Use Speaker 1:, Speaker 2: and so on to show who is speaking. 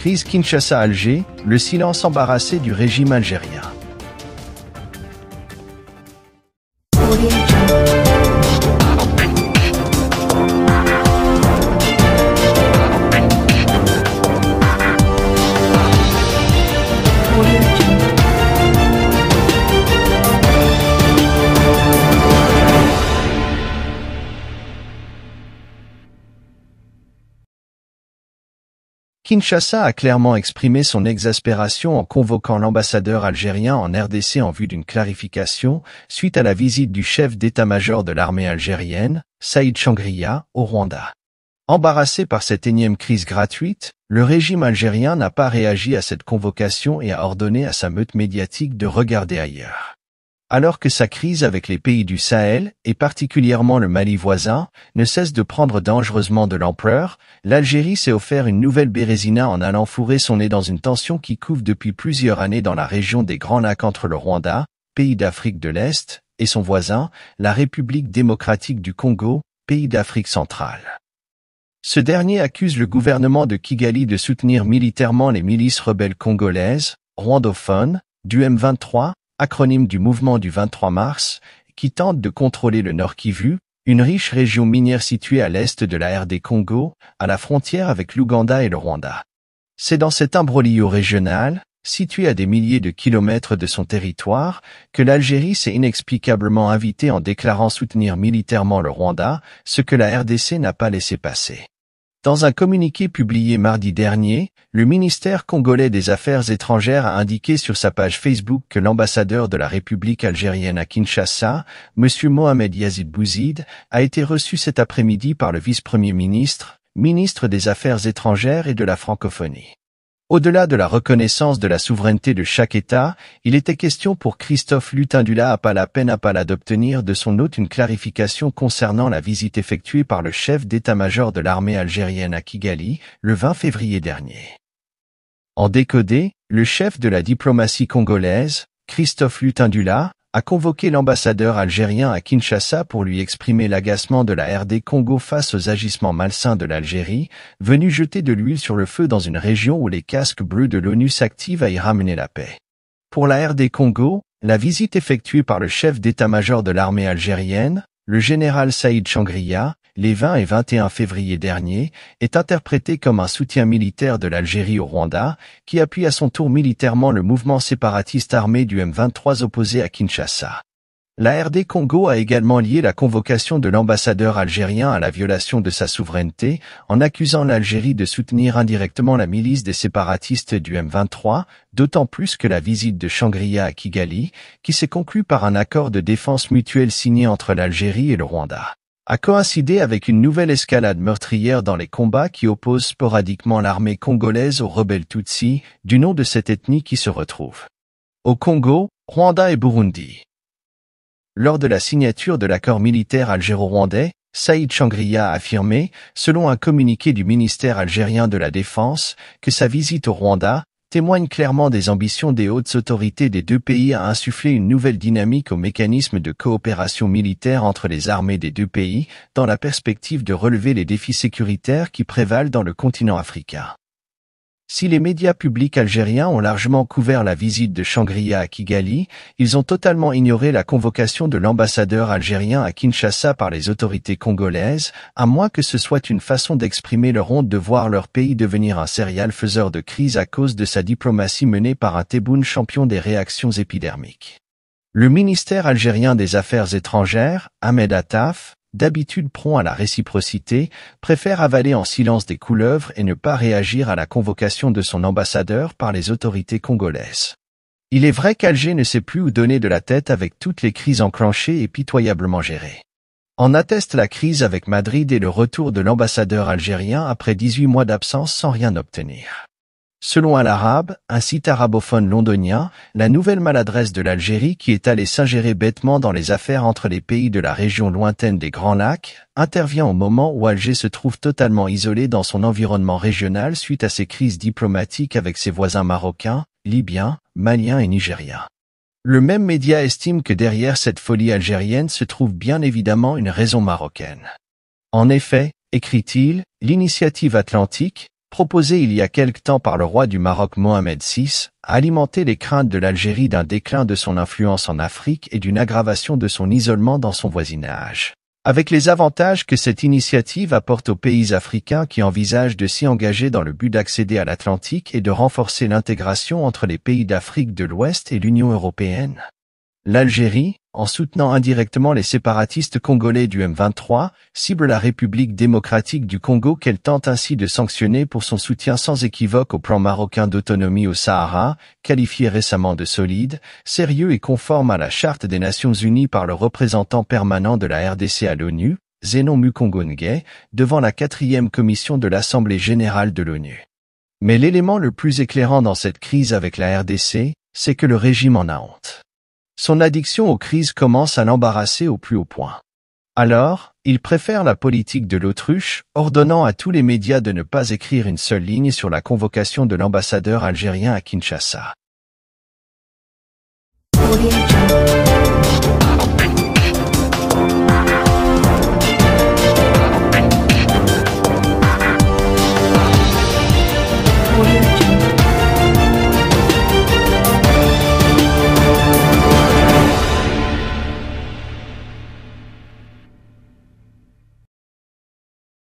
Speaker 1: Crise Kinshasa-Alger, le silence embarrassé du régime algérien. Kinshasa a clairement exprimé son exaspération en convoquant l'ambassadeur algérien en RDC en vue d'une clarification suite à la visite du chef d'état-major de l'armée algérienne, Saïd Changria, au Rwanda. Embarrassé par cette énième crise gratuite, le régime algérien n'a pas réagi à cette convocation et a ordonné à sa meute médiatique de regarder ailleurs. Alors que sa crise avec les pays du Sahel, et particulièrement le Mali voisin, ne cesse de prendre dangereusement de l'ampleur, l'Algérie s'est offert une nouvelle bérésina en allant fourrer son nez dans une tension qui couve depuis plusieurs années dans la région des Grands Lacs entre le Rwanda, pays d'Afrique de l'Est, et son voisin, la République démocratique du Congo, pays d'Afrique centrale. Ce dernier accuse le gouvernement de Kigali de soutenir militairement les milices rebelles congolaises, rwandophones, du M23, acronyme du mouvement du 23 mars, qui tente de contrôler le Nord Kivu, une riche région minière située à l'est de la RD Congo, à la frontière avec l'Ouganda et le Rwanda. C'est dans cet imbroglio régional, situé à des milliers de kilomètres de son territoire, que l'Algérie s'est inexplicablement invitée en déclarant soutenir militairement le Rwanda, ce que la RDC n'a pas laissé passer. Dans un communiqué publié mardi dernier, le ministère congolais des Affaires étrangères a indiqué sur sa page Facebook que l'ambassadeur de la République algérienne à Kinshasa, M. Mohamed Yazid Bouzid, a été reçu cet après-midi par le vice-premier ministre, ministre des Affaires étrangères et de la francophonie. Au-delà de la reconnaissance de la souveraineté de chaque État, il était question pour Christophe Lutindula Apala d'obtenir de son hôte une clarification concernant la visite effectuée par le chef d'état-major de l'armée algérienne à Kigali, le 20 février dernier. En décodé, le chef de la diplomatie congolaise, Christophe Lutindula, a convoqué l'ambassadeur algérien à Kinshasa pour lui exprimer l'agacement de la RD Congo face aux agissements malsains de l'Algérie, venu jeter de l'huile sur le feu dans une région où les casques bleus de l'ONU s'activent à y ramener la paix. Pour la RD Congo, la visite effectuée par le chef d'état-major de l'armée algérienne, le général Saïd Changria, les 20 et 21 février dernier, est interprétée comme un soutien militaire de l'Algérie au Rwanda, qui appuie à son tour militairement le mouvement séparatiste armé du M23 opposé à Kinshasa. La RD Congo a également lié la convocation de l'ambassadeur algérien à la violation de sa souveraineté, en accusant l'Algérie de soutenir indirectement la milice des séparatistes du M23, d'autant plus que la visite de Changria à Kigali, qui s'est conclue par un accord de défense mutuelle signé entre l'Algérie et le Rwanda, a coïncidé avec une nouvelle escalade meurtrière dans les combats qui opposent sporadiquement l'armée congolaise aux rebelles Tutsis, du nom de cette ethnie qui se retrouve au Congo, Rwanda et Burundi. Lors de la signature de l'accord militaire algéro-rwandais, Saïd Changria a affirmé, selon un communiqué du ministère algérien de la Défense, que sa visite au Rwanda témoigne clairement des ambitions des hautes autorités des deux pays à insuffler une nouvelle dynamique au mécanisme de coopération militaire entre les armées des deux pays, dans la perspective de relever les défis sécuritaires qui prévalent dans le continent africain. Si les médias publics algériens ont largement couvert la visite de Changria à Kigali, ils ont totalement ignoré la convocation de l'ambassadeur algérien à Kinshasa par les autorités congolaises, à moins que ce soit une façon d'exprimer leur honte de voir leur pays devenir un serial faiseur de crise à cause de sa diplomatie menée par un Tebboune champion des réactions épidermiques. Le ministère algérien des Affaires étrangères, Ahmed Attaf, d'habitude prompt à la réciprocité, préfère avaler en silence des couleuvres et ne pas réagir à la convocation de son ambassadeur par les autorités congolaises. Il est vrai qu'Alger ne sait plus où donner de la tête avec toutes les crises enclenchées et pitoyablement gérées. En atteste la crise avec Madrid et le retour de l'ambassadeur algérien après 18 mois d'absence sans rien obtenir. Selon Al Arabe, un site arabophone londonien, la nouvelle maladresse de l'Algérie qui est allée s'ingérer bêtement dans les affaires entre les pays de la région lointaine des Grands Lacs, intervient au moment où Alger se trouve totalement isolé dans son environnement régional suite à ses crises diplomatiques avec ses voisins marocains, libyens, maliens et nigériens. Le même média estime que derrière cette folie algérienne se trouve bien évidemment une raison marocaine. En effet, écrit-il, l'initiative atlantique, proposé il y a quelque temps par le roi du Maroc Mohamed VI, a alimenté les craintes de l'Algérie d'un déclin de son influence en Afrique et d'une aggravation de son isolement dans son voisinage. Avec les avantages que cette initiative apporte aux pays africains qui envisagent de s'y engager dans le but d'accéder à l'Atlantique et de renforcer l'intégration entre les pays d'Afrique de l'Ouest et l'Union européenne. L'Algérie, en soutenant indirectement les séparatistes congolais du M23, cible la République démocratique du Congo qu'elle tente ainsi de sanctionner pour son soutien sans équivoque au plan marocain d'autonomie au Sahara, qualifié récemment de solide, sérieux et conforme à la Charte des Nations Unies par le représentant permanent de la RDC à l'ONU, Zenon Mukongo-Nguyen, devant la 4e commission de l'Assemblée générale de l'ONU. Mais l'élément le plus éclairant dans cette crise avec la RDC, c'est que le régime en a honte. Son addiction aux crises commence à l'embarrasser au plus haut point. Alors, il préfère la politique de l'autruche, ordonnant à tous les médias de ne pas écrire une seule ligne sur la convocation de l'ambassadeur algérien à Kinshasa.